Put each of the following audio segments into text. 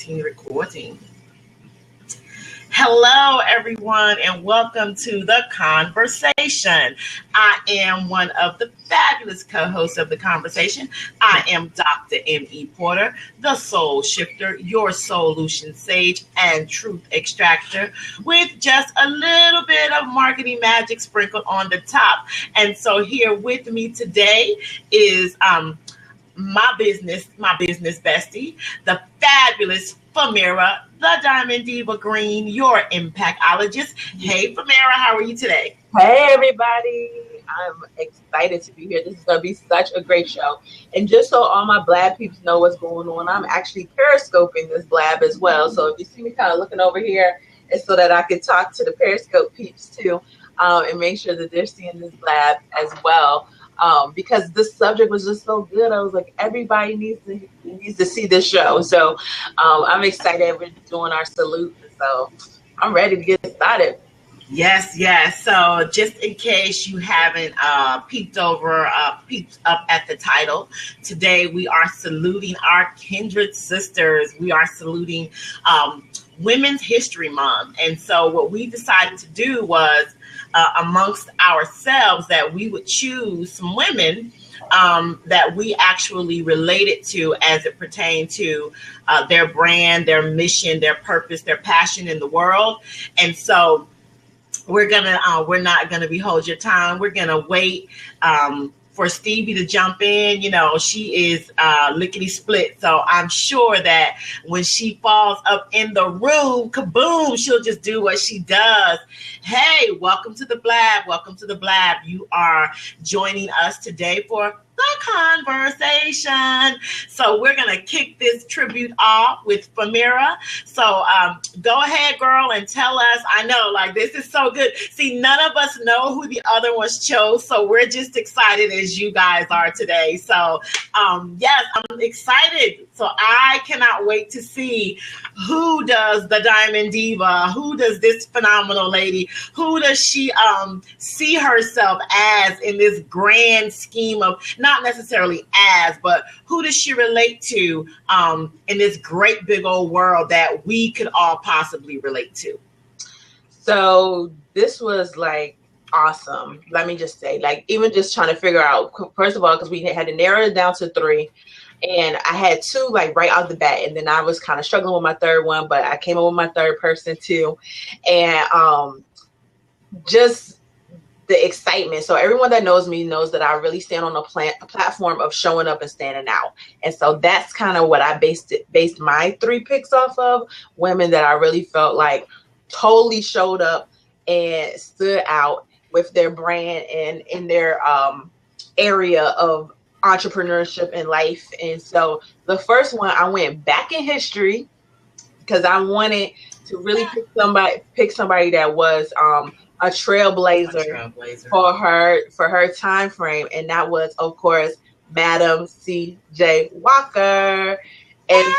continue recording. Hello, everyone, and welcome to The Conversation. I am one of the fabulous co-hosts of The Conversation. I am Dr. M.E. Porter, the soul shifter, your solution sage, and truth extractor, with just a little bit of marketing magic sprinkled on the top. And so here with me today is my business bestie, the fabulous Famira, the Diamond Diva Green, your impactologist. Hey, Famira, how are you today? Hey, everybody. I'm excited to be here. This is going to be such a great show. And just so all my blab peeps know what's going on, I'm actually periscoping this blab as well. So if you see me kind of looking over here, it's so that I can talk to the periscope peeps too, and make sure that they're seeing this blab as well. Because this subject was just so good. I was like, everybody needs to see this show. So I'm excited. We're doing our salute. So I'm ready to get started. Yes. So just in case you haven't peeped up at the title, today we are saluting our kindred sisters. We are saluting Women's History Month. And so what we decided to do was amongst ourselves that we would choose some women that we actually related to as it pertained to their brand, their mission, their purpose, their passion in the world. And so we're not gonna behold your time. We're gonna wait for Stevie to jump in. You know, she is lickety split. So I'm sure that when she falls up in the room, kaboom, she'll just do what she does. Hey, welcome to the Blab. Welcome to the Blab. You are joining us today for The Conversation. So we're going to kick this tribute off with Famira. So go ahead, girl, and tell us. I know, like, this is so good. See, none of us know who the other ones chose, so we're just excited as you guys are today. So, yes, I'm excited. So I cannot wait to see who does the Diamond Diva, who does this phenomenal lady, who does she see herself as in this grand scheme of, not necessarily as, but who does she relate to in this great big old world that we could all possibly relate to? So this was like awesome. Let me just say, like, even just trying to figure out, first of all, because we had to narrow it down to 3. And I had 2 like right out the bat, and then I was kind of struggling with my third one, but I came up with my third person too. And just the excitement. So everyone that knows me knows that I really stand on a platform of showing up and standing out. And so that's kind of what I based my 3 picks off of. Women that I really felt like totally showed up and stood out with their brand and in their area of entrepreneurship in life. And so the first one, I went back in history because I wanted to really pick somebody that was a trailblazer for her time frame, and that was, of course, Madam C.J. Walker. And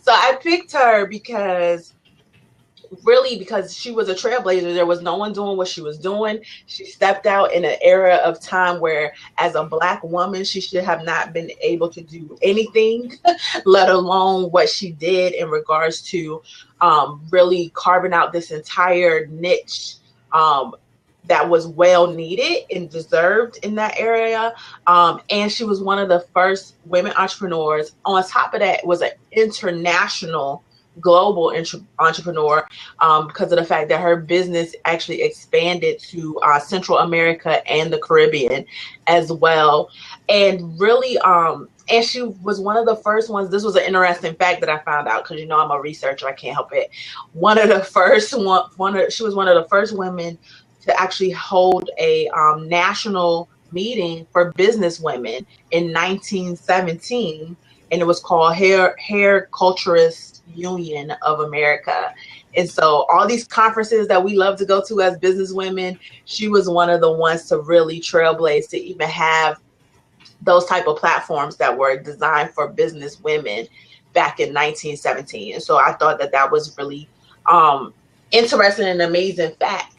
so I picked her because she was a trailblazer. There was no one doing what she was doing. She stepped out in an era of time where, as a Black woman, she should have not been able to do anything, let alone what she did in regards to really carving out this entire niche that was well needed and deserved in that area. And she was one of the first women entrepreneurs. On top of that, was an international global entrepreneur because of the fact that her business actually expanded to Central America and the Caribbean as well. And really, and she was one of the first ones. This was an interesting fact that I found out because, you know, I'm a researcher. I can't help it. She was one of the first women to actually hold a national meeting for business women in 1917. And it was called Hair Culturist Union of America. And so all these conferences that we love to go to as business women, she was one of the ones to really trailblaze to even have those type of platforms that were designed for business women back in 1917. And so I thought that was really interesting and amazing facts,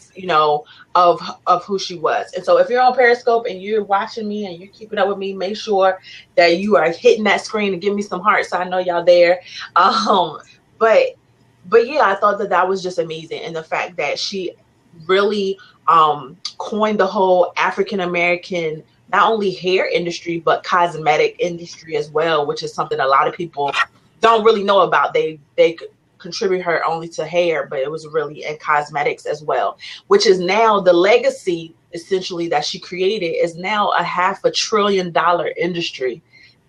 of who she was. And so if you're on Periscope and you're watching me and you're keeping up with me, make sure that you are hitting that screen and give me some hearts so I know y'all there. But yeah, I thought that was just amazing. And the fact that she really coined the whole African American, not only hair industry, but cosmetic industry as well, which is something a lot of people don't really know about. They contribute her only to hair, but it was really in cosmetics as well, which is now the legacy essentially that she created is now a $500 billion industry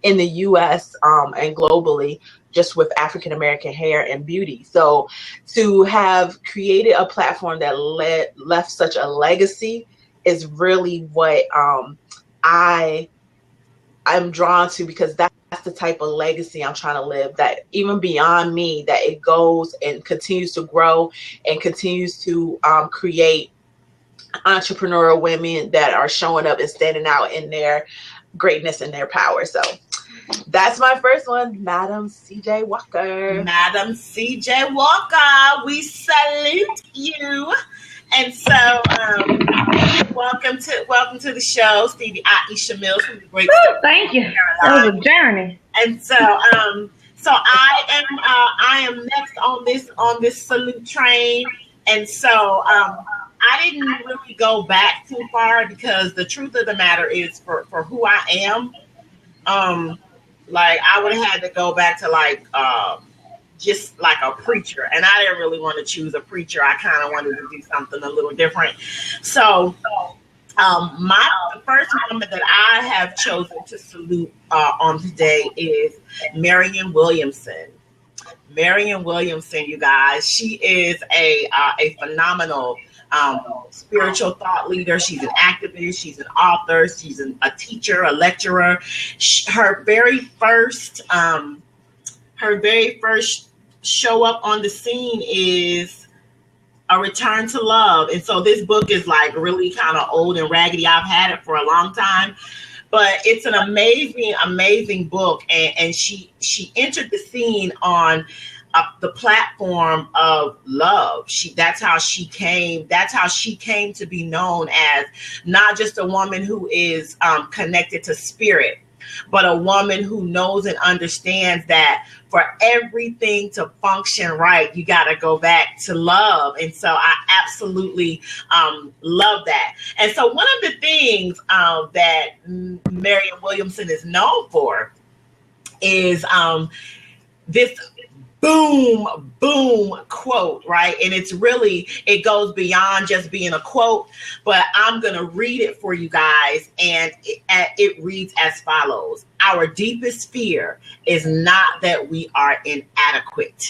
in the US and globally, just with African American hair and beauty. So to have created a platform that left such a legacy is really what I'm drawn to, because that's the type of legacy I'm trying to live, that even beyond me, that it goes and continues to grow and continues to create entrepreneurial women that are showing up and standing out in their greatness and their power. So that's my first one, Madam CJ Walker. Madam CJ Walker, we salute you. And so, welcome to the show, Stevie Aisha Mills from the great. Thank you. That was a journey. And so, I am next on this salute train. And so, I didn't really go back too far, because the truth of the matter is, for who I am, like I would have had to go back to just like a preacher, and I didn't really want to choose a preacher. I kind of wanted to do something a little different. So the first woman that I have chosen to salute on today is Marianne Williamson. Marianne Williamson, you guys, she is a phenomenal spiritual thought leader. She's an activist. She's an author. She's a teacher, a lecturer. Her very first show up on the scene is A Return to Love. And so this book is like really kind of old and raggedy. I've had it for a long time, but it's an amazing book. And she entered the scene on the platform of love. That's how she came to be known as not just a woman who is connected to spirit, but a woman who knows and understands that for everything to function right, you got to go back to love. And so I absolutely love that. And so one of the things that Marianne Williamson is known for is this boom quote, right? And it goes beyond just being a quote, but I'm going to read it for you guys. And it reads as follows. Our deepest fear is not that we are inadequate.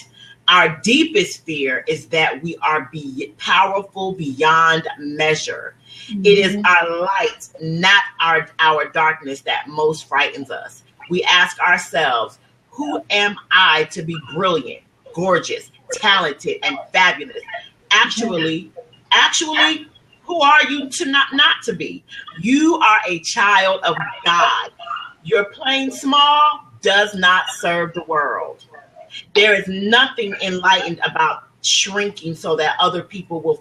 Our deepest fear is that we are powerful beyond measure. Mm-hmm. It is our light, not our darkness, that most frightens us. We ask ourselves, who am I to be brilliant, gorgeous, talented, and fabulous? Actually, who are you to not to be? You are a child of God. Your playing small does not serve the world. There is nothing enlightened about shrinking so that other people will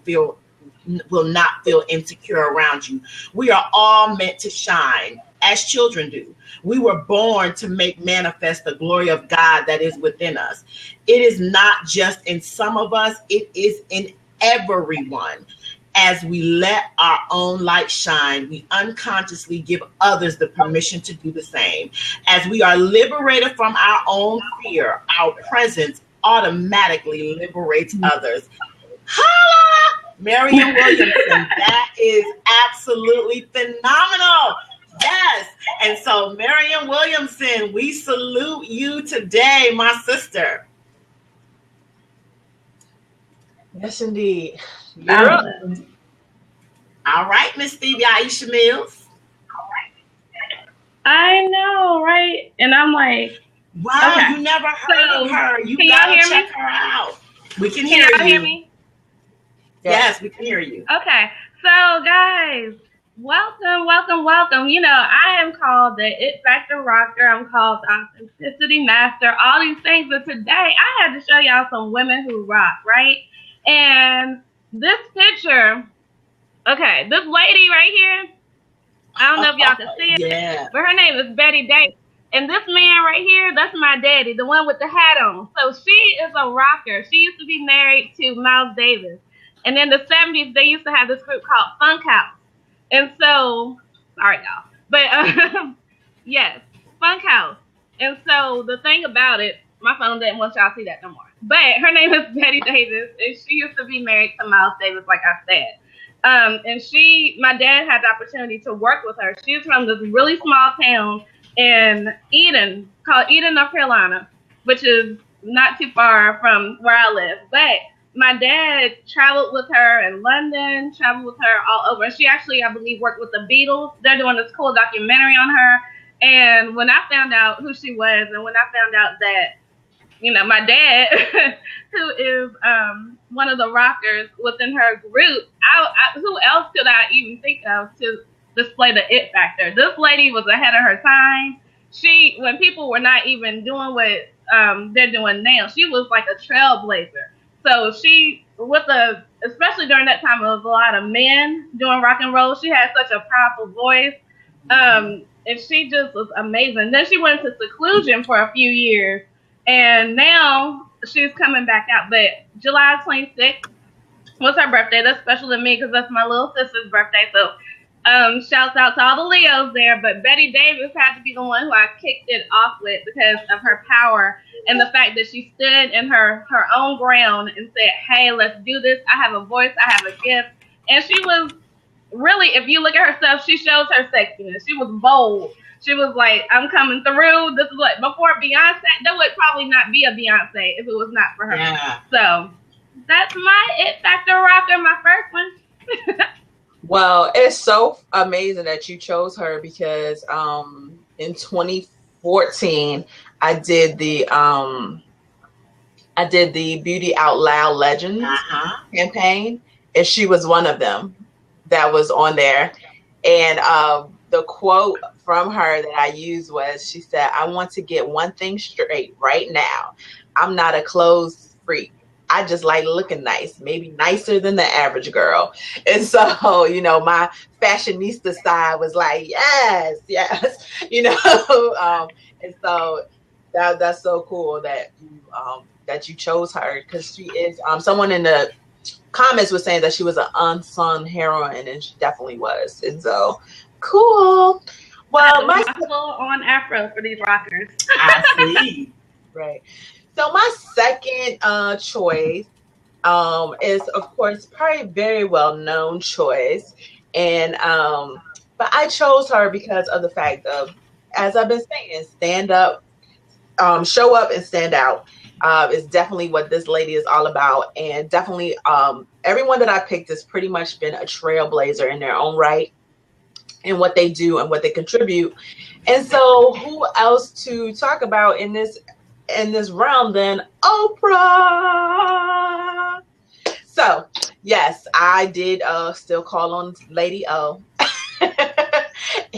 not feel insecure around you. We are all meant to shine, as children do. We were born to make manifest the glory of God that is within us. It is not just in some of us, it is in everyone. As we let our own light shine, we unconsciously give others the permission to do the same. As we are liberated from our own fear, our presence automatically liberates others. Holla! Marianne Williamson, that is absolutely phenomenal. Yes. And so, Marianne Williamson, we salute you today, my sister. Yes, indeed. All right, Miss Stevie Aisha Mills. I know, right? And I'm like, wow, okay. You never heard of her. You gotta check her out. We can hear you. Can y'all hear me? Yes, we can hear you. Okay. So, guys, welcome. You know, I am called the It Factor Rocker. I'm called the Authenticity Master, all these things. But today, I had to show y'all some women who rock, right? And this picture, okay, this lady right here, I don't know if y'all can see it, Yeah. but her name is Betty Davis. And this man right here, that's my daddy, the one with the hat on. So she is a rocker. She used to be married to Miles Davis. And in the 70s, they used to have this group called Funk House. And so, sorry, y'all. But, yes, Funk House. And so the thing about it, my phone didn't want y'all to see that no more. But her name is Betty Davis, and she used to be married to Miles Davis, like I said. And my dad had the opportunity to work with her. She's from this really small town in Eden, called Eden, North Carolina, which is not too far from where I live. But my dad traveled with her in London, traveled with her all over. She actually, I believe, worked with the Beatles. They're doing this cool documentary on her. And when I found out who she was, and when I found out that, you know, my dad, who is one of the rockers within her group, who else could I even think of to display the it factor? This lady was ahead of her time. When people were not even doing what they're doing now, she was like a trailblazer. So especially during that time, there was a lot of men doing rock and roll. She had such a powerful voice. And she just was amazing. Then she went into seclusion for a few years. And now she's coming back out. But July 26th was her birthday. That's special to me because that's my little sister's birthday. So shouts out to all the Leos there. But Betty Davis had to be the one who I kicked it off with because of her power and the fact that she stood in her own ground and said, hey, let's do this. I have a voice. I have a gift. And she was really, if you look at herself, she shows her sexiness. She was bold. She was like, I'm coming through. This is what, before Beyonce, there would probably not be a Beyonce if it was not for her. Yeah. So that's my It Factor rocker, my first one. Well, it's so amazing that you chose her because in 2014, I did the Beauty Out Loud Legends campaign, and she was one of them that was on there. And the quote from her that I used was, she said, I want to get one thing straight right now. I'm not a clothes freak. I just like looking nice, maybe nicer than the average girl. And so, you know, my fashionista side was like, yes, you know. And so that's so cool that you chose her, because she is someone in the comments was saying that she was an unsung heroine, and she definitely was. And so cool. Well, my on Afro for these rockers. I see. Right. So my second choice is, of course, probably a very well-known choice, and but I chose her because of the fact of, as I've been saying, stand up, show up and stand out is definitely what this lady is all about, and definitely everyone that I picked has pretty much been a trailblazer in their own right, and what they do and what they contribute. And so who else to talk about in this realm than Oprah? So yes, I did still call on Lady O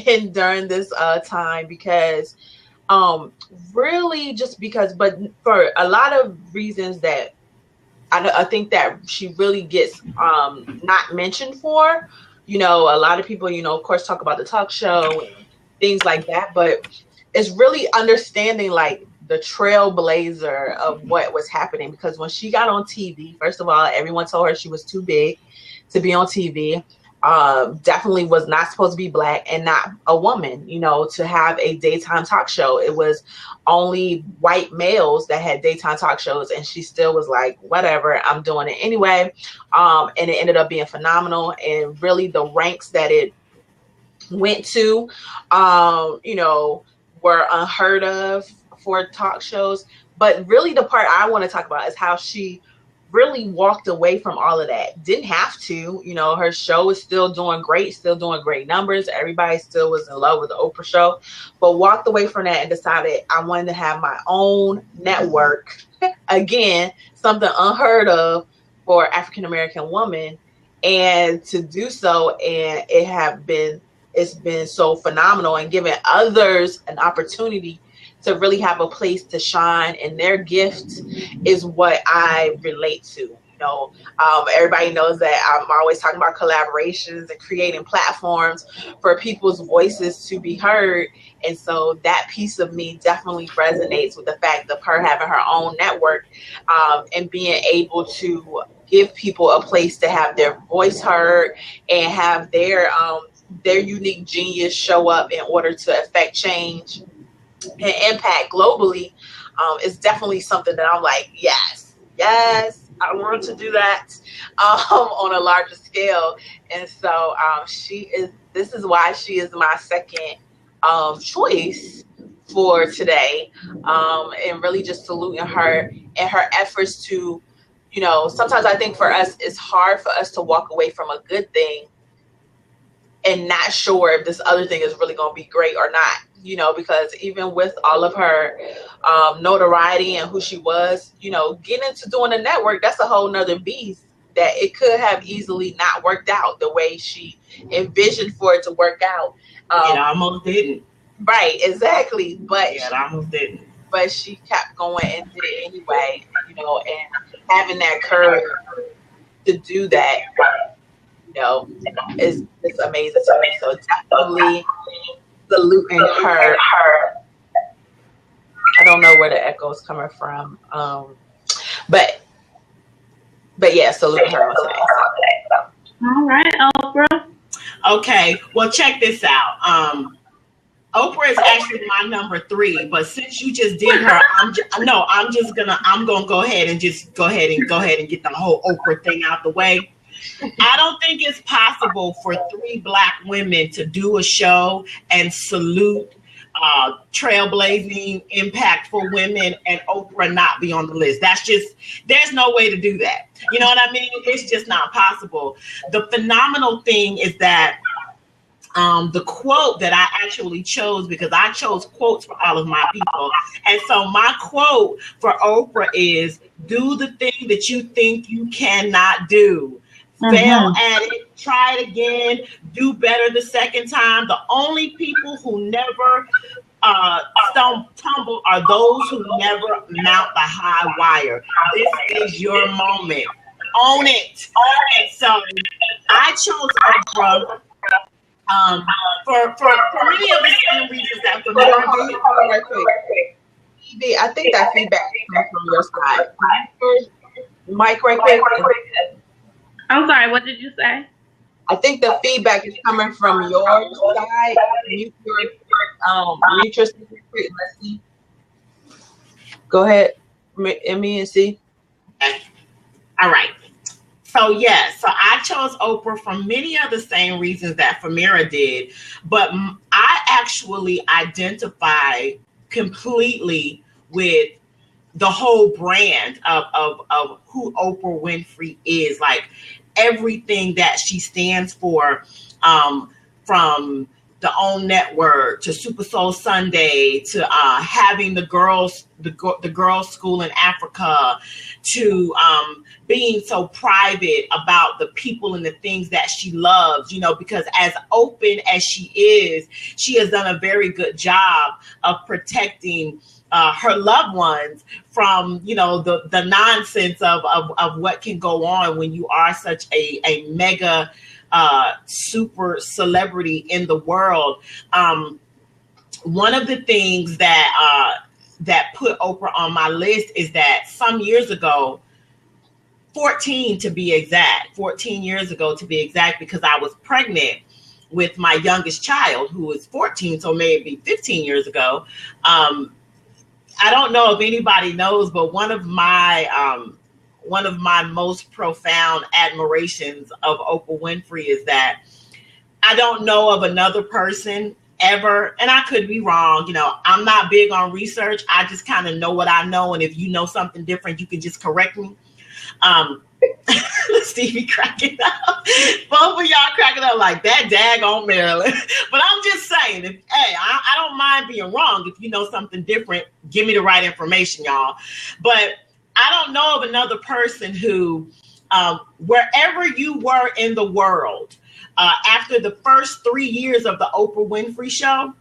and during this time, because really just because, but for a lot of reasons that I think that she really gets not mentioned for. You know, a lot of people, you know, of course, talk about the talk show and things like that, but it's really understanding like the trailblazer of what was happening. Because when she got on TV, first of all, everyone told her she was too big to be on TV. Definitely was not supposed to be black and not a woman, you know, to have a daytime talk show. It was only white males that had daytime talk shows, and she still was like, whatever, I'm doing it anyway. And it ended up being phenomenal, and really the ranks that it went to, you know, were unheard of for talk shows. But really the part I want to talk about is how she really walked away from all of that. Didn't have to, you know, her show is still doing great numbers. Everybody still was in love with the Oprah show, but walked away from that and decided I wanted to have my own network. Again, something unheard of for African-American woman, and to do so, and it's been so phenomenal, and giving others an opportunity to really have a place to shine, and their gift is what I relate to. Everybody knows that I'm always talking about collaborations and creating platforms for people's voices to be heard. And so that piece of me definitely resonates with the fact of her having her own network, and being able to give people a place to have their voice heard and have their unique genius show up in order to affect change and impact globally. Is definitely something that I'm like, yes, I want to do that on a larger scale. And so this is why she is my second choice for today, and really just saluting her and her efforts to, sometimes I think for us, it's hard for us to walk away from a good thing and not sure if this other thing is really going to be great or not, because even with all of her notoriety and who she was, getting into doing a network, that's a whole nother beast that it could have easily not worked out the way she envisioned for it to work out. It almost didn't. Right, exactly. But it almost didn't. But she kept going and did it anyway, and having that courage to do that, is amazing to me. So definitely saluting her. I don't know where the echo is coming from, but yeah, saluting her on today. All right, Oprah. Okay, well, check this out. Oprah is actually my number 3, but since you just did her, I'm gonna go ahead and get the whole Oprah thing out the way. I don't think it's possible for 3 Black women to do a show and salute trailblazing, impactful women and Oprah not be on the list. There's no way to do that. You know what I mean? It's just not possible. The phenomenal thing is that the quote that I actually chose, because I chose quotes for all of my people. And so my quote for Oprah is, do the thing that you think you cannot do. Fail at it, try it again, do better the second time. The only people who never tumble are those who never mount the high wire. This is your moment. Own it. And so I chose Oprah for many of the same reasons that for me. I think that feedback comes from your side. Mike, right quick. I'm sorry, what did you say? I think the feedback is coming from your side. Mute your secret. Let's see. Go ahead, me and C. All right. So so I chose Oprah for many of the same reasons that Famira did, but I actually identify completely with the whole brand of who Oprah Winfrey is, like everything that she stands for, from the OWN Network to Super Soul Sunday to having the girls school in Africa to being so private about the people and the things that she loves, because as open as she is, she has done a very good job of protecting her loved ones from, the nonsense of what can go on when you are such a mega super celebrity in the world. One of the things that put Oprah on my list is that some years ago, 14 years ago to be exact, because I was pregnant with my youngest child, who is 14, so maybe 15 years ago. I don't know if anybody knows, but one of my most profound admirations of Oprah Winfrey is that I don't know of another person ever, and I could be wrong. I'm not big on research. I just kind of know what I know, and if you know something different, you can just correct me. Stevie cracking up. Both of y'all cracking up like that daggone Maryland. But I'm just saying, I don't mind being wrong. If you know something different, give me the right information, y'all. But I don't know of another person who, wherever you were in the world, after the first 3 years of the Oprah Winfrey Show,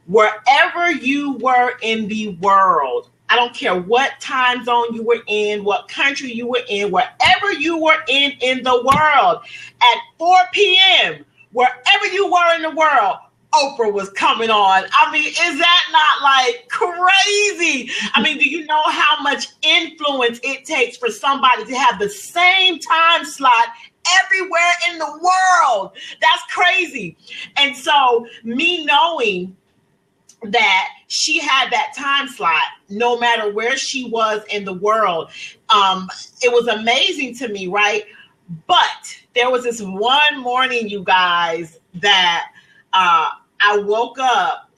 wherever you were in the world, I don't care what time zone you were in, what country you were in, wherever you were in the world, at 4 p.m., wherever you were in the world, Oprah was coming on. I mean, is that not like crazy? I mean, do you know how much influence it takes for somebody to have the same time slot everywhere in the world? That's crazy. And so me knowing that she had that time slot, no matter where she was in the world, it was amazing to me, right? But there was this one morning, you guys, that I woke up.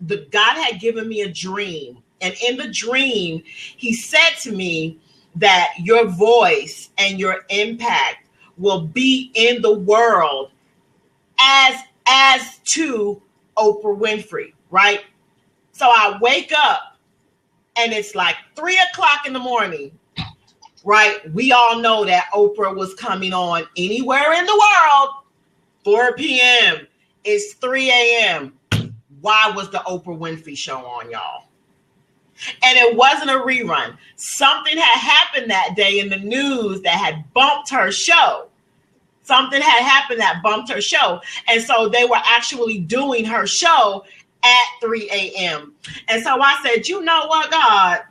God had given me a dream, and in the dream, he said to me that your voice and your impact will be in the world as to Oprah Winfrey, right? So I wake up and it's like 3:00 in the morning, right? We all know that Oprah was coming on anywhere in the world, 4 p.m. It's 3 a.m. Why was the Oprah Winfrey show on, y'all? And it wasn't a rerun. Something had happened that day in the news that had bumped her show. Something had happened that bumped her show. And so they were actually doing her show at 3 a.m. And so I said, you know what, God,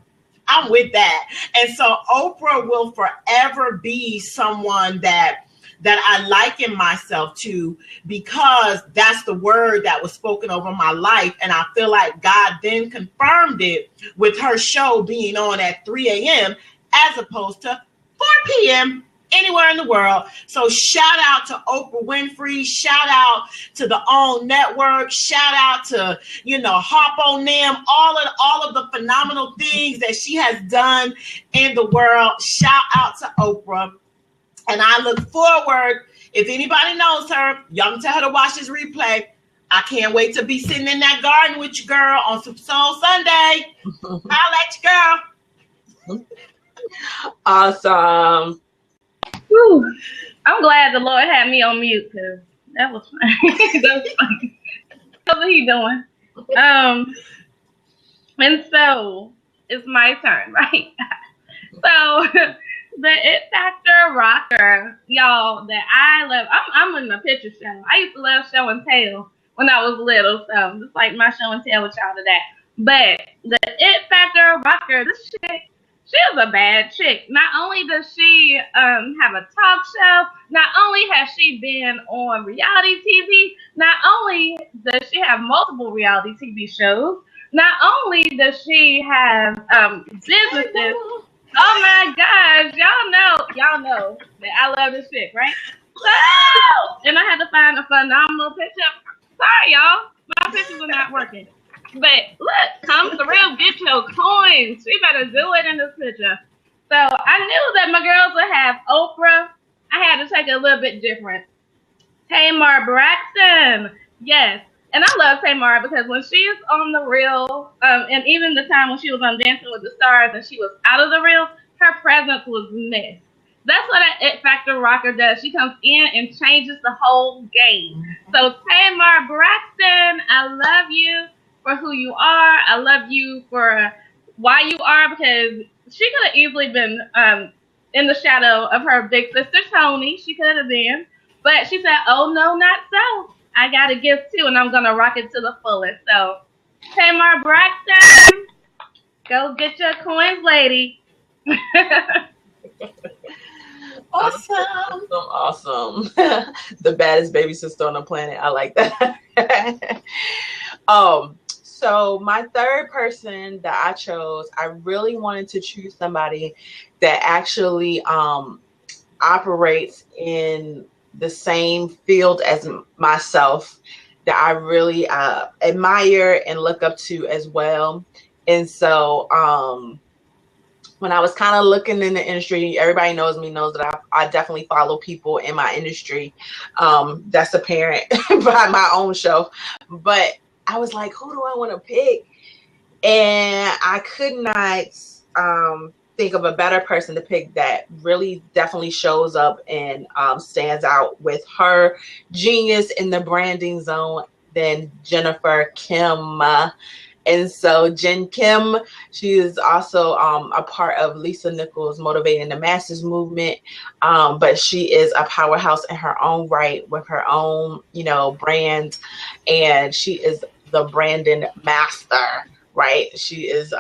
I'm with that. And so Oprah will forever be someone that I liken myself to, because that's the word that was spoken over my life. And I feel like God then confirmed it with her show being on at 3 a.m. as opposed to 4 p.m. anywhere in the world. So shout out to Oprah Winfrey, shout out to the OWN Network, shout out to, Hop on them, all of the phenomenal things that she has done in the world. Shout out to Oprah. And I look forward, if anybody knows her, y'all can tell her to watch this replay. I can't wait to be sitting in that garden with you, girl, on Super Soul Sunday. I'll let you, girl. Awesome. Whew. I'm glad the Lord had me on mute, because that was funny. That was funny. How's he doing? And so it's my turn, right? So the It Factor rocker, y'all, that I love. I'm in the picture show. I used to love show and tell when I was little, so just like my show and tell with y'all today. But the It Factor rocker, this chick, she is a bad chick. Not only does she have a talk show, not only has she been on reality TV, not only does she have multiple reality TV shows, not only does she have businesses. Oh my gosh, y'all know that I love this chick, right? So, and I had to find a phenomenal picture. Sorry, y'all, my pictures are not working. But look, come through, get your coins. She better do it in this picture. So I knew that my girls would have Oprah. I had to take it a little bit different. Tamar Braxton, yes. And I love Tamar because when she's on the reel, and even the time when she was on Dancing with the Stars and she was out of the reel, her presence was missed. That's what an It Factor rocker does. She comes in and changes the whole game. So Tamar Braxton, I love you for who you are. I love you for why you are, because she could have easily been in the shadow of her big sister Tony. She could have been. But she said, oh, no, not so. I got a gift too, and I'm going to rock it to the fullest. So, Tamar Braxton, go get your coins, lady. Awesome. The baddest baby sister on the planet. I like that. So my third person that I chose, I really wanted to choose somebody that actually operates in the same field as myself, that I really admire and look up to as well. And so when I was kind of looking in the industry, everybody knows that I definitely follow people in my industry. That's apparent by my own show. But I was like, who do I want to pick? And I could not think of a better person to pick that really definitely shows up and stands out with her genius in the branding zone than Jennifer Kim. And so Jen Kim, she is also a part of Lisa Nichols' Motivating the Masses movement. But she is a powerhouse in her own right with her own, brand. And she is the branding master, right? She is,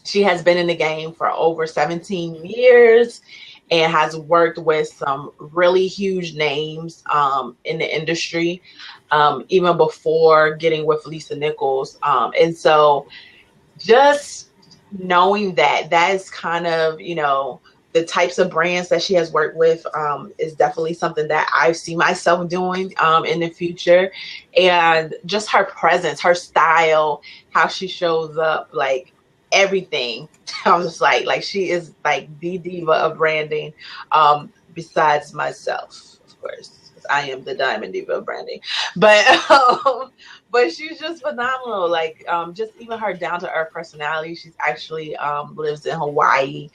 she has been in the game for over 17 years and has worked with some really huge names in the industry, even before getting with Lisa Nichols. And so just knowing that is kind of, the types of brands that she has worked with is definitely something that I see myself doing in the future. And just her presence, her style, how she shows up, like everything. I'm just like she is like the diva of branding, besides myself, of course. I am the diamond diva of branding, but she's just phenomenal. Like just even her down to earth personality. She's actually lives in Hawaii,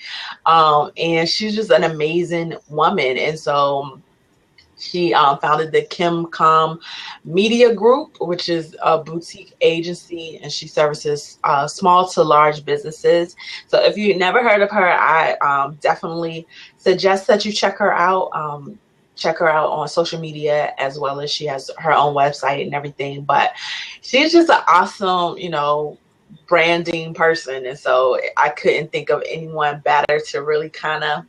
and she's just an amazing woman. And so she founded the Kim Com Media Group, which is a boutique agency, and she services small to large businesses. So if you've never heard of her, I definitely suggest that you check her out. Check her out on social media, as well as she has her own website and everything. But she's just an awesome, branding person. And so I couldn't think of anyone better to really kind of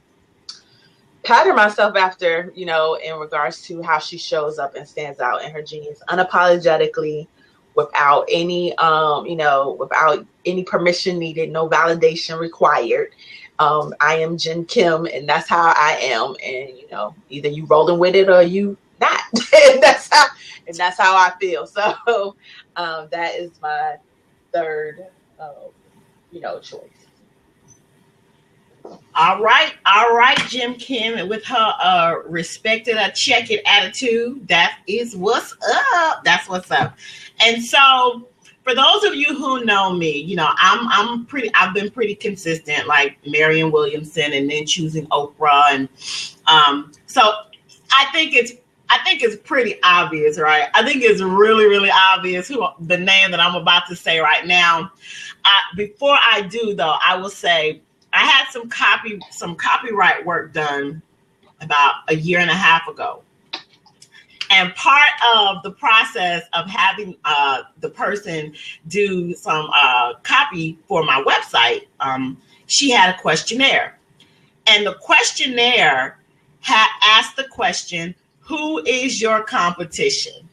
pattern myself after, in regards to how she shows up and stands out in her genius unapologetically, without any, without any permission needed, no validation required. I am Jen Kim, and that's how I am. And either you rolling with it or you not. and that's how I feel. So that is my third, choice. All right, Jim Kim, and with her respected, check it attitude, that is what's up. That's what's up. And so, for those of you who know me, I've been pretty consistent, like Marianne Williamson, and then choosing Oprah, and so I think it's pretty obvious, right? I think it's really, really obvious who the name that I'm about to say right now. Before I do, though, I will say I had some copyright work done about a year and a half ago. And part of the process of having the person do some copy for my website, she had a questionnaire. And the questionnaire had asked the question, who is your competition?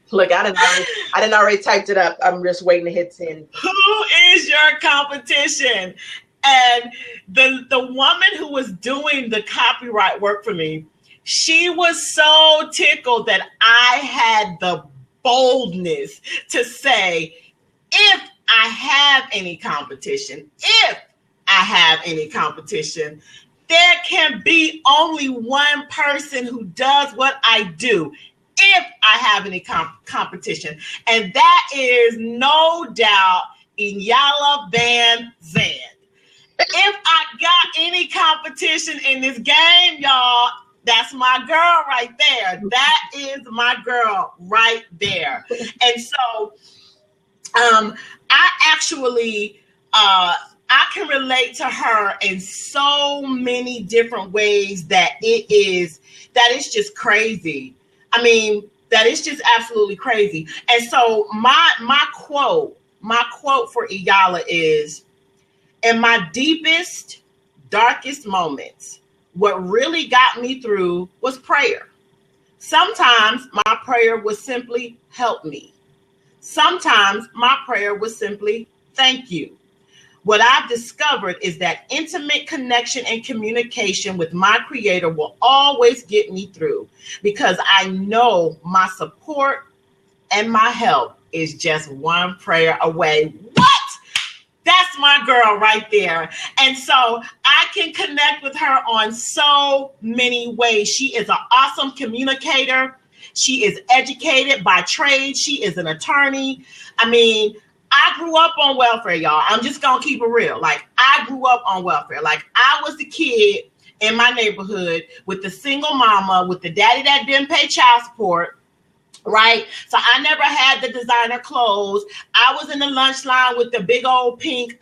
Look, I didn't already typed it up. I'm just waiting to hit send. Who is your competition? And the woman who was doing the copyright work for me, she was so tickled that I had the boldness to say, if I have any competition, there can be only one person who does what I do, if I have any competition. And that is no doubt Iyanla Vanzant. If I got any competition in this game, y'all, that's my girl right there. That is my girl right there. And so I actually, I can relate to her in so many different ways that it's just crazy. I mean, that is just absolutely crazy. And so my quote for Iyanla is, in my deepest, darkest moments, what really got me through was prayer. Sometimes my prayer was simply help me. Sometimes my prayer was simply thank you. What I've discovered is that intimate connection and communication with my creator will always get me through, because I know my support and my help is just one prayer away. What? That's my girl right there. And so I can connect with her on so many ways. She is an awesome communicator. She is educated by trade. She is an attorney. I mean, I grew up on welfare, y'all. I'm just going to keep it real. Like, I grew up on welfare. Like, I was the kid in my neighborhood with the single mama, with the daddy that didn't pay child support, right? So I never had the designer clothes. I was in the lunch line with the big old pink,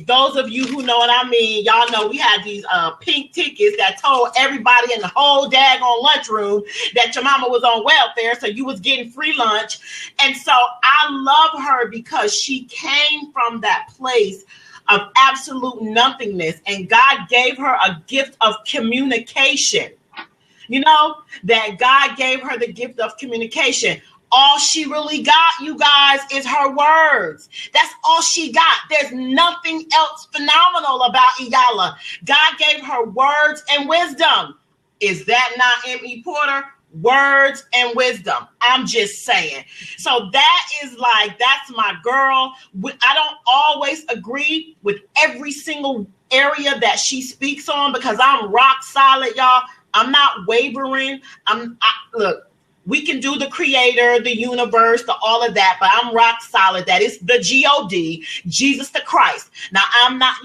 those of you who know what I mean, y'all know we had these pink tickets that told everybody in the whole daggone lunchroom that your mama was on welfare, so you was getting free lunch. And so I love her because she came from that place of absolute nothingness, and God gave her a gift of communication. You know, that God gave her the gift of communication. All she really got, you guys, is her words. That's all she got. There's nothing else phenomenal about Iyala. God gave her words and wisdom. Is that not M.E. Porter? Words and wisdom. I'm just saying. So that's my girl. I don't always agree with every single area that she speaks on because I'm rock solid, y'all. I'm not wavering. Look, we can do the creator, the universe, all of that, but I'm rock solid. That is the God, Jesus the Christ. Now I'm not,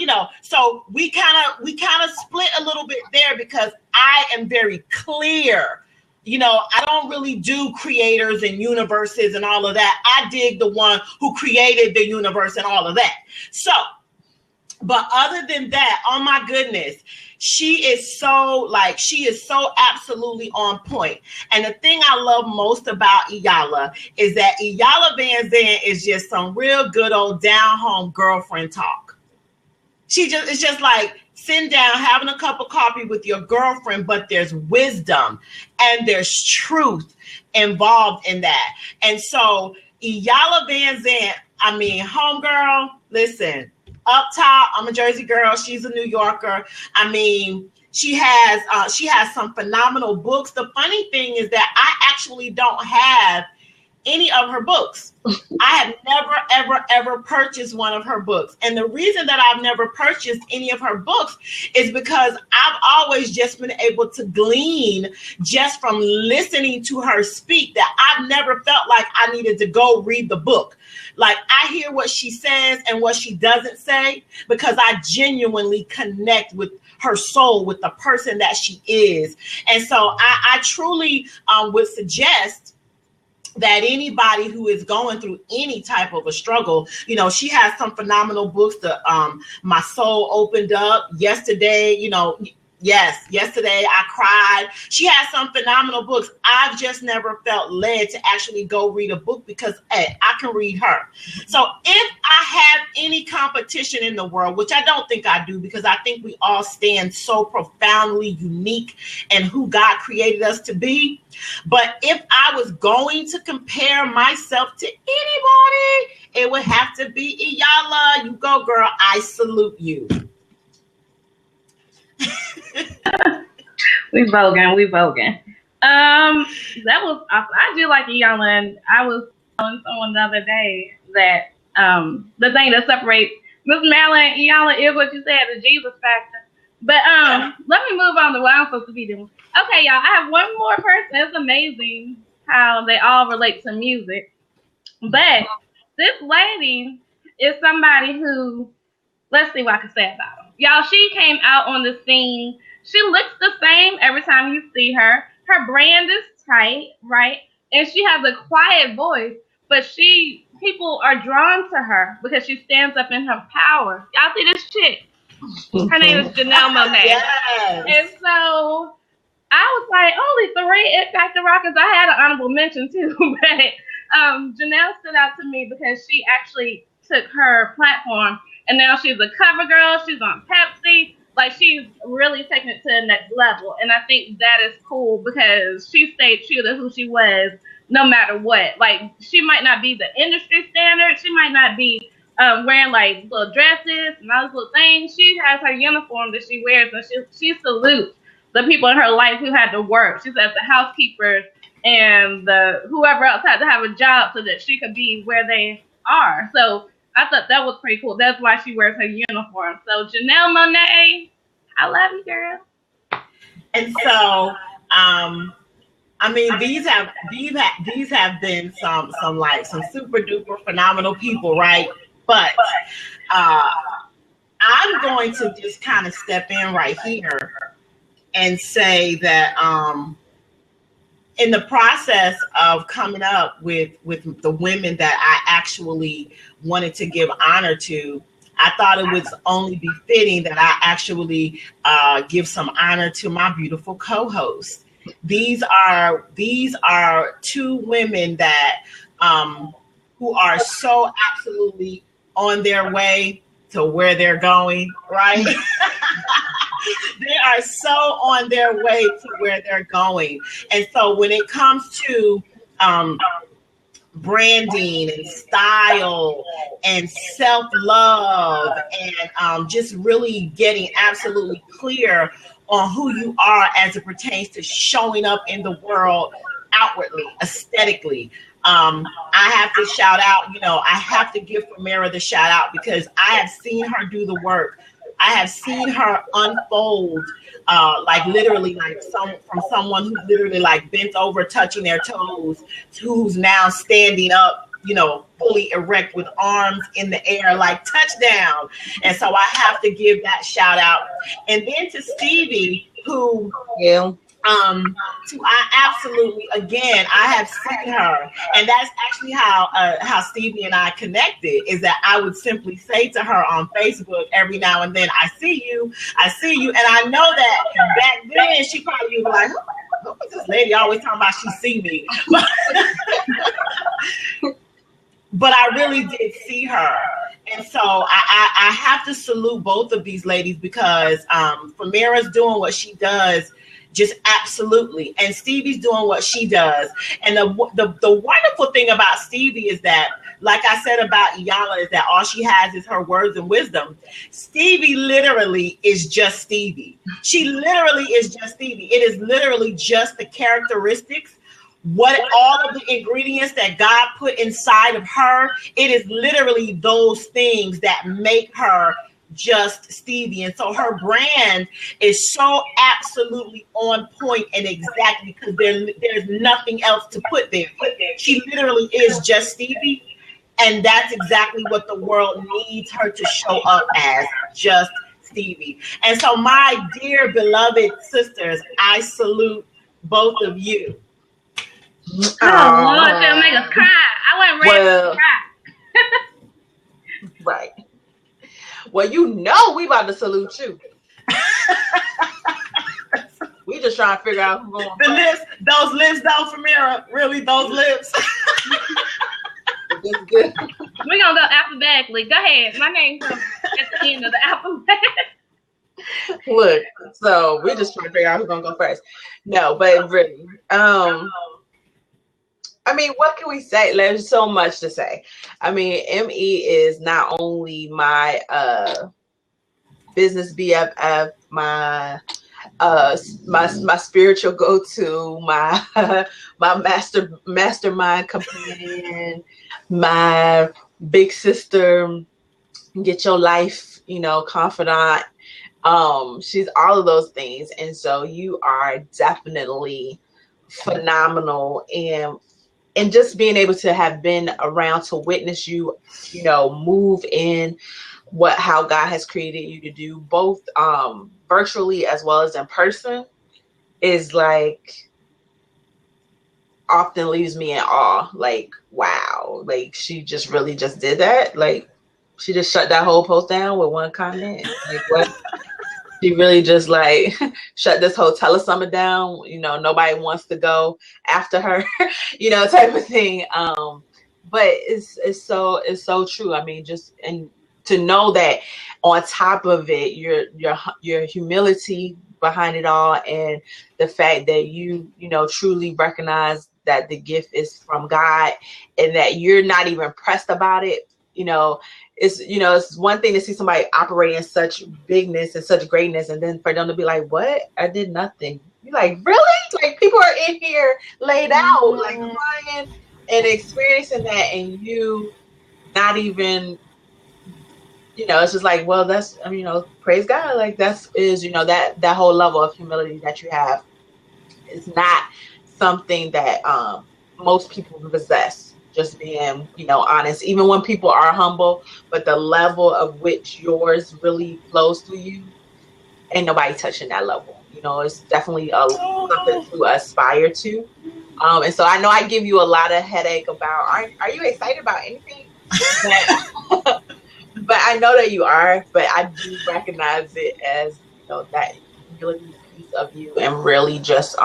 so we kind of split a little bit there because I am very clear. I don't really do creators and universes and all of that. I dig the one who created the universe and all of that. So, but other than that, oh my goodness, she is so absolutely on point. And the thing I love most about Iyala is that Iyala Van Zandt is just some real good old down home girlfriend talk. It's just like sitting down, having a cup of coffee with your girlfriend, but there's wisdom and there's truth involved in that. And so Iyala Van Zandt, homegirl, listen. Up top, I'm a Jersey girl. She's a New Yorker. She has some phenomenal books. The funny thing is that I actually don't have any of her books. I have never, ever, ever purchased one of her books. And the reason that I've never purchased any of her books is because I've always just been able to glean just from listening to her speak that I've never felt like I needed to go read the book. Like I hear what she says and what she doesn't say because I genuinely connect with her soul, with the person that she is. And so I truly would suggest that anybody who is going through any type of a struggle, she has some phenomenal books. My Soul Opened Up yesterday, yesterday I cried. She has some phenomenal books. I've just never felt led to actually go read a book because, hey, I can read her. So if I have any competition in the world, which I don't think I do because I think we all stand so profoundly unique in who God created us to be. But if I was going to compare myself to anybody, it would have to be Iyala. You go, girl. I salute you. We voguing. That was awesome. I do like Iyala, and I was telling someone the other day that the thing that separates Miss Madeline and Iyala is what you said, the Jesus factor. But let me move on to what I'm supposed to be doing. Okay, y'all, I have one more person. It's amazing how they all relate to music. But this lady is somebody who, let's see what I can say about her. Y'all, she came out on the scene. She looks the same every time you see her. Her brand is tight, right? And she has a quiet voice, but people are drawn to her because she stands up in her power. Y'all see this chick? Her name is Janelle Monáe. Yes. And so I was like, only 3 It Factor Rockers. I had an honorable mention too, but Janelle stood out to me because she actually took her platform and now she's a cover girl. She's on Pepsi. Like she's really taking it to the next level. And I think that is cool because she stayed true to who she was no matter what. Like she might not be the industry standard. She might not be wearing like little dresses and all those little things. She has her uniform that she wears and she salutes the people in her life who had to work. She says the housekeepers and the whoever else had to have a job so that she could be where they are. So I thought that was pretty cool. That's why she wears her uniform. So Janelle Monáe, I love you, girl. And so, these have been some super duper phenomenal people, right? But I'm going to just kind of step in right here and say that in the process of coming up with the women that I actually wanted to give honor to, I thought it was only befitting that I actually give some honor to my beautiful co-hosts. These are two women that who are so absolutely on their way to where they're going, right? They are so on their way to where they're going. And so when it comes to branding and style and self-love and just really getting absolutely clear on who you are as it pertains to showing up in the world outwardly, aesthetically. I have to shout out, I have to give Famira the shout out because I have seen her do the work. I have seen her unfold, like literally, like from someone who literally like bent over, touching their toes, to who's now standing up, fully erect with arms in the air, like touchdown. And so I have to give that shout out. And then to Stevie, who, I absolutely, again, I have seen her, and that's actually how Stevie and I connected, is that I would simply say to her on Facebook every now and then, I see you, and I know that back then she probably was like, who is this lady always talking about she see me? But I really did see her. And so I have to salute both of these ladies because Famira's doing what she does just absolutely. And Stevie's doing what she does. And the wonderful thing about Stevie is that, like I said about Iyanla, is that all she has is her words and wisdom. Stevie literally is just Stevie. She literally is just Stevie. It is literally just the characteristics, what all of the ingredients that God put inside of her. It is literally those things that make her just Stevie. And so her brand is so absolutely on point and exactly because there's nothing else to put there. She literally is just Stevie. And that's exactly what the world needs her to show up as, just Stevie. And so my dear beloved sisters, I salute both of you. Oh, Lord, she'll make us cry. I wasn't ready to cry. Right. Well, we about to salute you. We just trying to figure out who's going. The lips, those lips, though, Famira. Really, those lips. Good. We're gonna go alphabetically. Go ahead. My name's at the end of the alphabet. Look, so we just trying to figure out who's gonna go first. No, but really, I mean, what can we say? There's so much to say. I mean, ME is not only my business BFF, my spiritual go-to, my mastermind companion, my big sister, get your life, confidant. She's all of those things, and so you are definitely phenomenal, and just being able to have been around to witness you, move in how God has created you to do, both virtually as well as in person, is like often leaves me in awe. Like, wow, like she just really just did that. Like she just shut that whole post down with one comment. Like what? She really just like shut this whole telesummit down. Nobody wants to go after her, type of thing. But it's so true. I mean, and to know that on top of it, your humility behind it all, and the fact that you truly recognize that the gift is from God, and that you're not even pressed about it. It's one thing to see somebody operating in such bigness and such greatness, and then for them to be like, "What? I did nothing." You're like, "Really?" Like people are in here laid out, like crying and experiencing that, and you not even. It's just like, well, that's praise God. Like that whole level of humility that you have is not something that most people possess. Just being, honest, even when people are humble, but the level of which yours really flows through you, ain't nobody touching that level. It's definitely something to aspire to. And so I know I give you a lot of headache about, are you excited about anything? But I know that you are, but I do recognize it as, that humility piece of you, and really just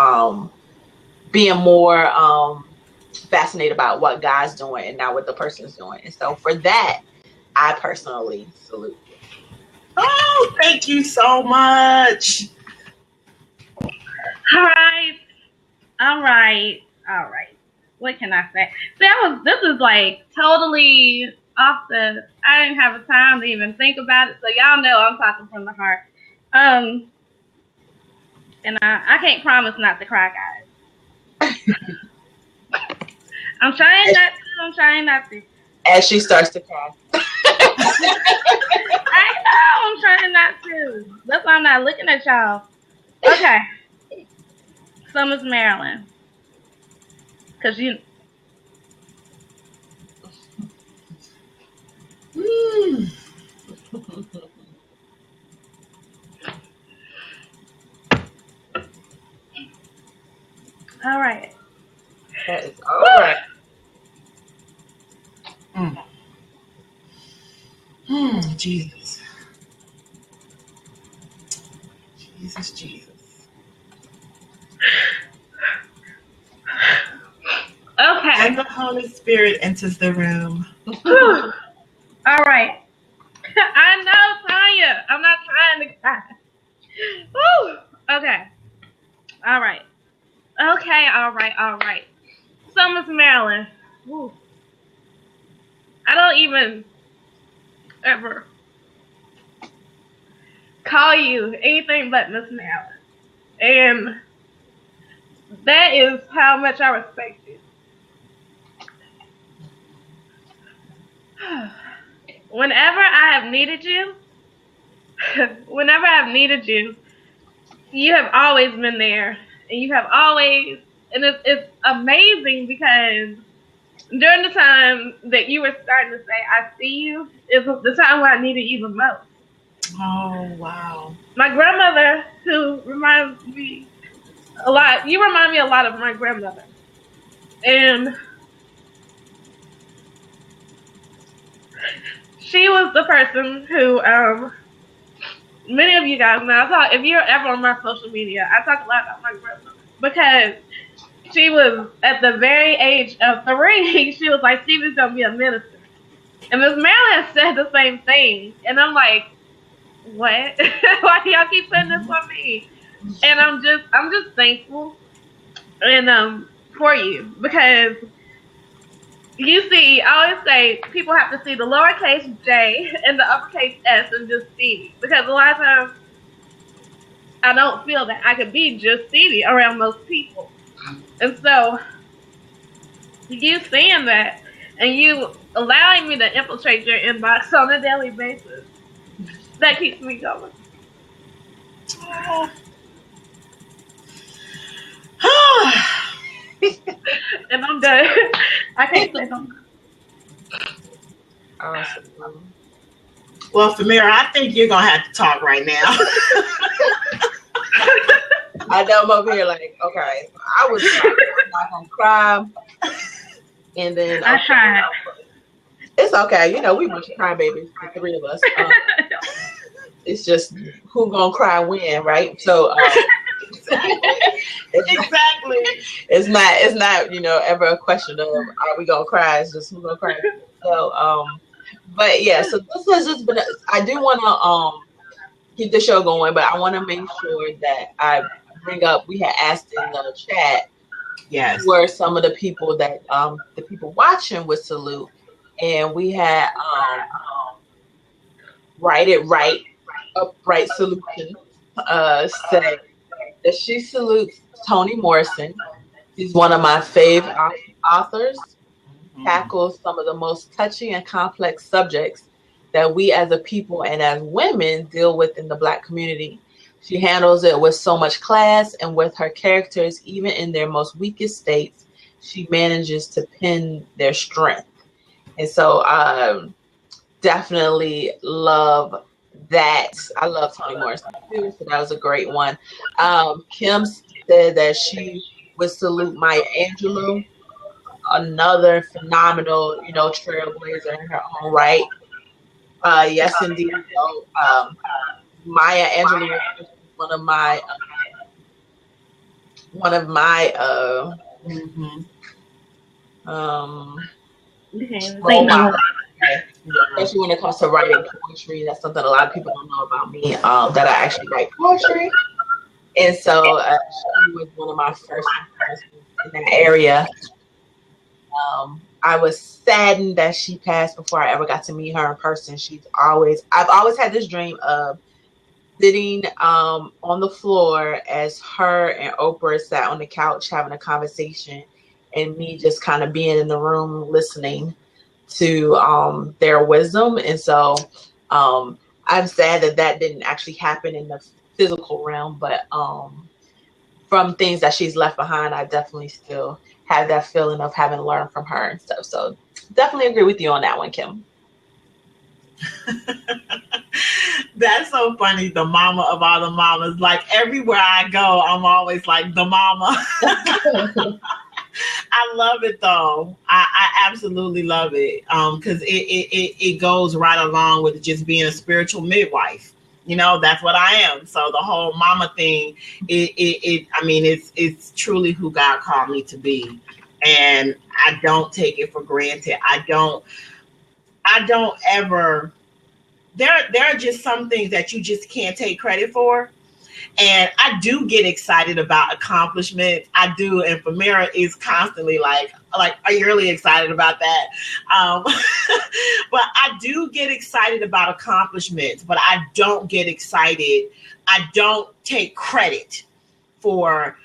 being more fascinated about what God's doing and not what the person's doing. And so for that, I personally salute you. Oh, thank you so much. All right. What can I say? This is like totally off the. I didn't have a time to even think about it, so y'all know I'm talking from the heart. And I can't promise not to cry, guys. I'm trying not to. As she starts to cry. I know I'm trying not to. That's why I'm not looking at y'all. Okay. Summers, Maryland. Because you. All right. That is all right. Jesus. Okay. And the Holy Spirit enters the room. All right. I know, Tanya. I'm not trying to cry. Woo. Okay. All right. Summers, Maryland. Woo. I don't even ever call you anything but Miss Maryland. And that is how much I respect you. Whenever I have needed you, you have always been there. And you have always, and it's amazing because during the time that you were starting to say, I see you, is the time where I needed you the most. Oh, wow. My grandmother, who reminds me a lot, you remind me a lot of my grandmother. And she was the person who, many of you guys know, if you're ever on my social media, I talk a lot about my grandmother because she was, at the very age of 3, she was like, Stevie's going to be a minister. And Miss Marilyn said the same thing. And I'm like, what? Why do y'all keep putting this on me? And I'm just thankful and for you because you see, I always say people have to see the lowercase j and the uppercase S and just Stevie, because a lot of times I don't feel that I could be just Stevie around most people. And so you saying that and you allowing me to infiltrate your inbox on a daily basis, that keeps me going. And I'm done. I can't say no. Awesome. Well, Famira, I think you're going to have to talk right now. I know I'm over here like, okay, I was not going to cry. And then I tried. It's okay. We a bunch of crybabies, the 3 of us. It's just who going to cry when, right? So, Exactly. It's not, ever a question of are we gonna cry? It's just who's gonna cry. So, but yeah. So this has just been. I do want to keep the show going, but I want to make sure that I bring up. We had asked in the chat, yes, who are some of the people that the people watching would salute, and we had Upright Solution say that she salutes Toni Morrison. She's one of my favorite authors. Tackles some of the most touchy and complex subjects that we as a people and as women deal with in the Black community. She handles it with so much class, and with her characters, even in their most weakest states, she manages to pin their strength. And so definitely love that. I love Toni Morrison too, so that was a great one. Kim said that she would salute Maya Angelou, another phenomenal, trailblazer in her own right. Yes, indeed. So, Maya Angelou is one of my role models. Especially when it comes to writing poetry. That's something a lot of people don't know about me, that I actually write poetry. And so she was one of my first in that area. I was saddened that she passed before I ever got to meet her in person. I've always had this dream of sitting on the floor as her and Oprah sat on the couch having a conversation, and me just kind of being in the room listening to their wisdom. And so I'm sad that didn't actually happen in the physical realm, but from things that she's left behind, I definitely still have that feeling of having learned from her and stuff. So definitely agree with you on that one, Kim. That's so funny. The mama of all the mamas. Like everywhere I go, I'm always like the mama. I love it though. I absolutely love it. Because it goes right along with just being a spiritual midwife. That's what I am. So the whole mama thing, it's truly who God called me to be. And I don't take it for granted. I don't ever, there are just some things that you just can't take credit for. And I do get excited about accomplishments. I do. And Famira is constantly like, are you really excited about that? But I do get excited about accomplishments, but I don't get excited. I don't take credit for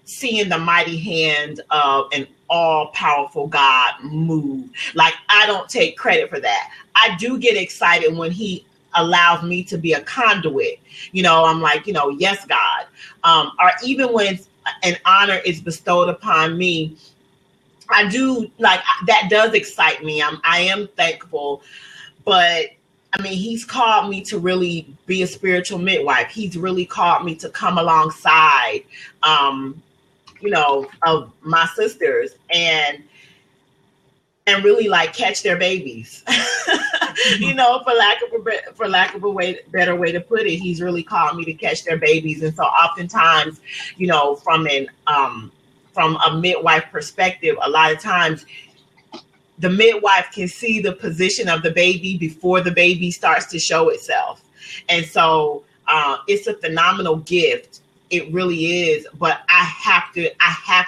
seeing the mighty hand of an all-powerful God move. Like, I don't take credit for that. I do get excited when he allows me to be a conduit. I'm like, yes, God. Or even when an honor is bestowed upon me, I do, like, that does excite me. I am thankful, but he's called me to really be a spiritual midwife. He's really called me to come alongside, of my sisters and really like catch their babies, for lack of a better way to put it. He's really called me to catch their babies. And so oftentimes, from a midwife perspective, a lot of times the midwife can see the position of the baby before the baby starts to show itself. And so it's a phenomenal gift. It really is. But I have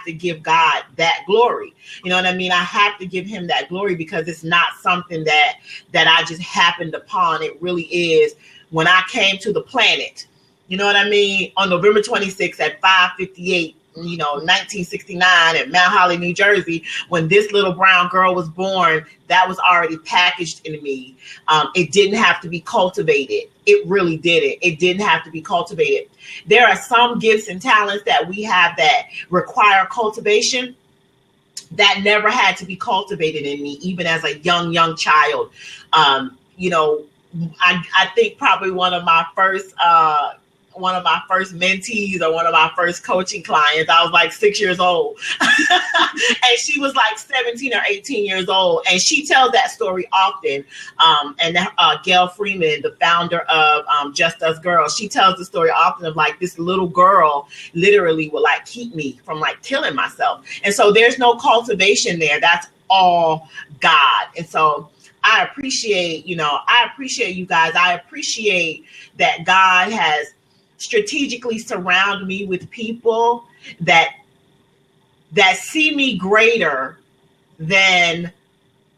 to give God that glory. You know what I mean? I have to give him that glory because it's not something that I just happened upon. It really is. When I came to the planet, you know what I mean? On November 26th at 5:58, 1969 at Mount Holly, New Jersey, when this little brown girl was born, that was already packaged in me. It didn't have to be cultivated. It really didn't. It didn't have to be cultivated. There are some gifts and talents that we have that require cultivation that never had to be cultivated in me, even as a young child. I think probably one of my first mentees or one of my first coaching clients, I was like 6 years old. And she was like 17 or 18 years old. And she tells that story often. And Gail Freeman, the founder of Just Us Girls, she tells the story often of like this little girl literally would like keep me from like killing myself. And so there's no cultivation there. That's all God. And so I appreciate you guys. I appreciate that God has strategically surround me with people that see me greater than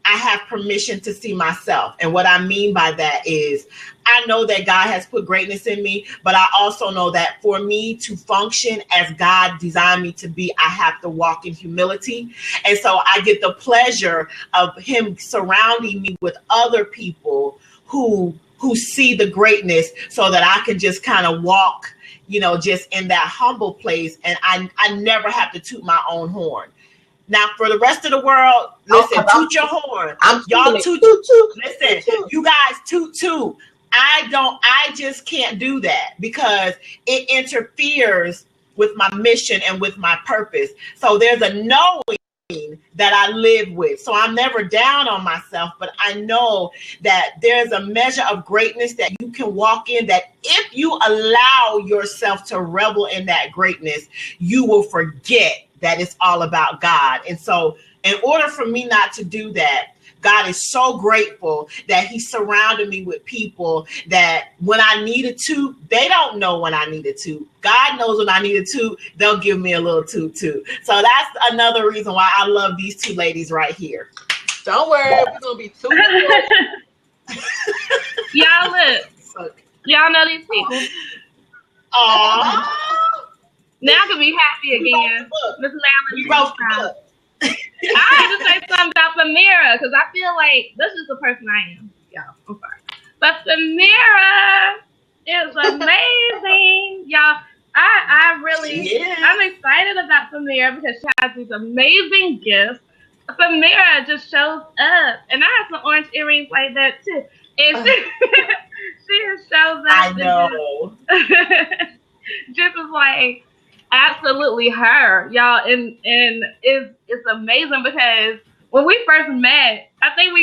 I have permission to see myself. And what I mean by that is I know that God has put greatness in me, but I also know that for me to function as God designed me to be, I have to walk in humility. And so I get the pleasure of him surrounding me with other people who see the greatness so that I can just kind of walk, just in that humble place. And I never have to toot my own horn. Now, for the rest of the world, listen, toot your horn. Y'all toot. Listen, you guys toot. I just can't do that because it interferes with my mission and with my purpose. So there's a knowing that I live with. So I'm never down on myself, but I know that there's a measure of greatness that you can walk in, that if you allow yourself to revel in that greatness, you will forget that it's all about God. And so in order for me not to do that, God is so grateful that he surrounded me with people that when I needed to, they don't know when I needed to. God knows when I needed to, they'll give me a little toot too. So that's another reason why I love these two ladies right here. Don't worry, we're going to be tooting. Y'all look. Y'all know these people. Aww. Now I can be happy again. Miss We wrote the book. I had to say something about Famira because I feel like this is the person I am. Y'all, I'm sorry. But Famira is amazing. Y'all, I really, I'm excited about Famira because she has these amazing gifts. Famira just shows up. And I have some orange earrings like that too. And she just shows up. I know. Just as like, absolutely her, y'all, and it's amazing because when we first met, I think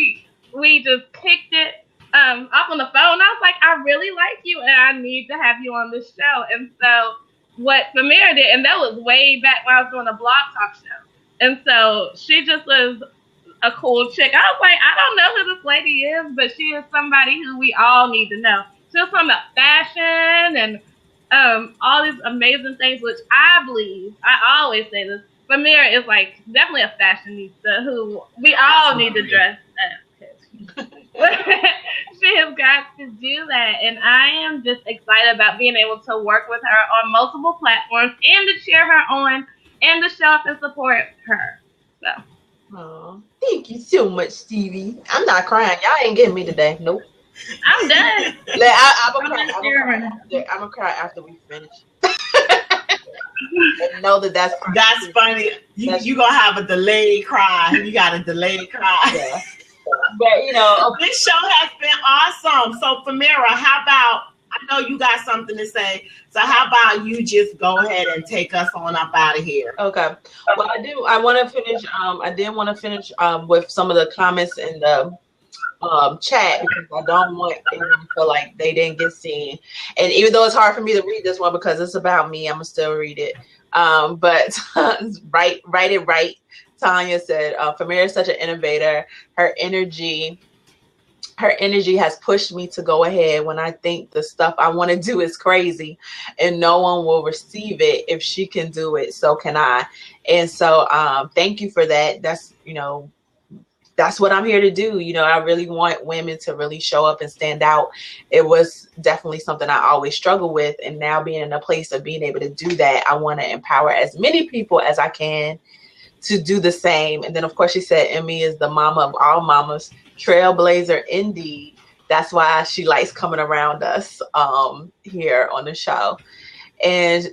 we just kicked it up on the phone. I was like, I really like you and I need to have you on this show. And so what Famira did, and that was way back when I was doing a blog talk show, and so she just was a cool chick. I was like, I don't know who this lady is, but she is somebody who we all need to know. She was talking about fashion and all these amazing things, which I believe, I always say this, Famira is like definitely a fashionista who we all need to dress up. She has got to do that, and I am just excited about being able to work with her on multiple platforms and to cheer her on and to show up and support her. So, oh, thank you so much, Stevie. I'm not crying. Y'all ain't getting me today. Nope. I'm done. I'm gonna cry after we finish. And know that's funny. You gonna have a delayed cry. You got a delayed cry. Yeah. But you know, this show has been awesome. So Famira, how about, I know you got something to say. So how about you just go ahead and take us on up out of here? Okay. Well, I want to finish. I did want to finish with some of the comments in the chat because I don't want anyone to feel like they didn't get seen. And even though it's hard for me to read this one because it's about me, I'm gonna still read it. But write it right. Tanya said, Famira is such an innovator. Her energy has pushed me to go ahead when I think the stuff I want to do is crazy and no one will receive it. If she can do it, so can I. And so thank you for that. That's what I'm here to do. I really want women to really show up and stand out. It was definitely something I always struggle with. And now being in a place of being able to do that, I want to empower as many people as I can to do the same. And then, of course, she said Emmy is the mama of all mamas, trailblazer indeed. That's why she likes coming around us here on the show. And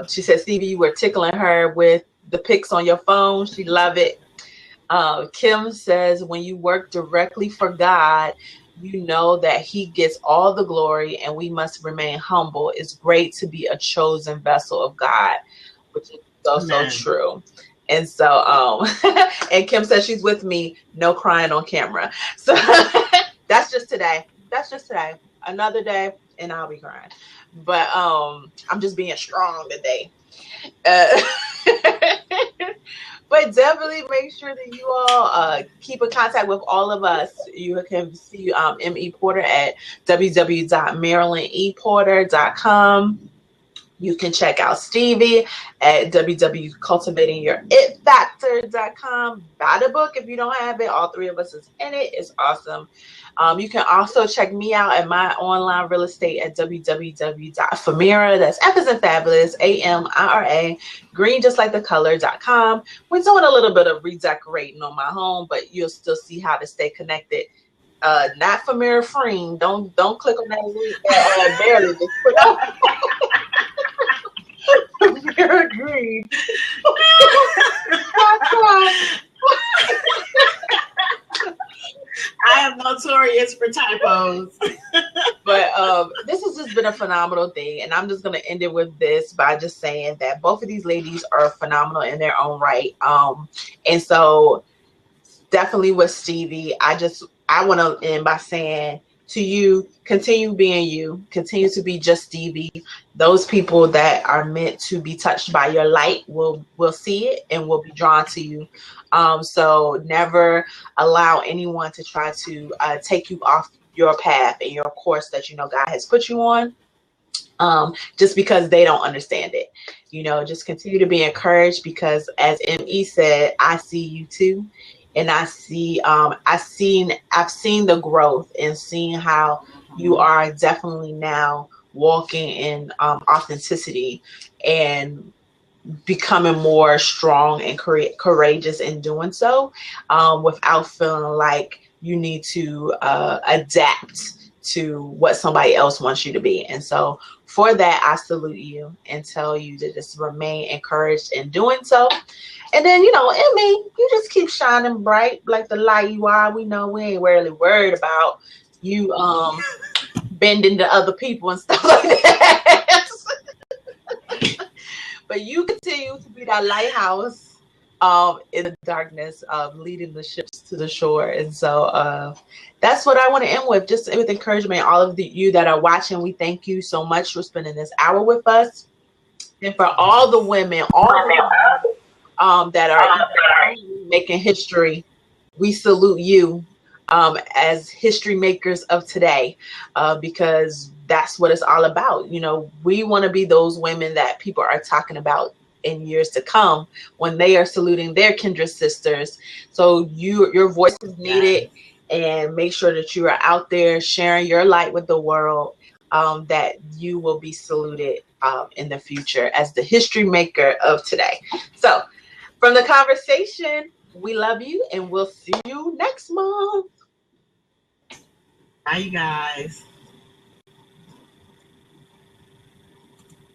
she said, Stevie, you were tickling her with the pics on your phone. She loved it. Kim says, when you work directly for God, you know that he gets all the glory and we must remain humble. It's great to be a chosen vessel of God, which is so true. And so, and Kim says she's with me, no crying on camera. So that's just today. Another day and I'll be crying. But I'm just being strong today. But definitely make sure that you all keep in contact with all of us. You can see M.E. Porter at www.marylandeporter.com. You can check out Stevie at www.cultivatingyourItFactor.com. Buy the book if you don't have it. All three of us is in it. It's awesome. You can also check me out at my online real estate at www.famira, that's F as in fabulous, AMIRA, green just like the color.com. We're doing a little bit of redecorating on my home, but you'll still see how to stay connected. Not Famira Freeing. Don't click on that link. Barely just put up. Famira Green. I am notorious for typos. But this is has been a phenomenal thing. And I'm just going to end it with this by just saying that both of these ladies are phenomenal in their own right. And so definitely with Stevie, I want to end by saying to you, continue being you, continue to be just Stevie. Those people that are meant to be touched by your light will see it and will be drawn to you. So never allow anyone to try to take you off your path and your course that you know God has put you on, just because they don't understand it. You know, just continue to be encouraged, because as ME said, I see you too. And I see, I've seen the growth and seeing how you are definitely now walking in authenticity and becoming more strong and courageous in doing so, without feeling like you need to adapt to what somebody else wants you to be. And so for that, I salute you and tell you to just remain encouraged in doing so. And then, you know, Emmy, you just keep shining bright like the light you are. We know we ain't really worried about you bending to other people and stuff like that. But you continue to be that lighthouse in the darkness, leading the ships to the shore. And so that's what I want to end with, just with encouragement. All of you that are watching, we thank you so much for spending this hour with us. And for all the women, that are making history, we salute you as history makers of today, because that's what it's all about. You know, we want to be those women that people are talking about in years to come when they are saluting their kindred sisters. So your voice is needed, and make sure that you are out there sharing your light with the world, that you will be saluted in the future as the history maker of today. So from the conversation, we love you, and we'll see you next month. Bye, you guys.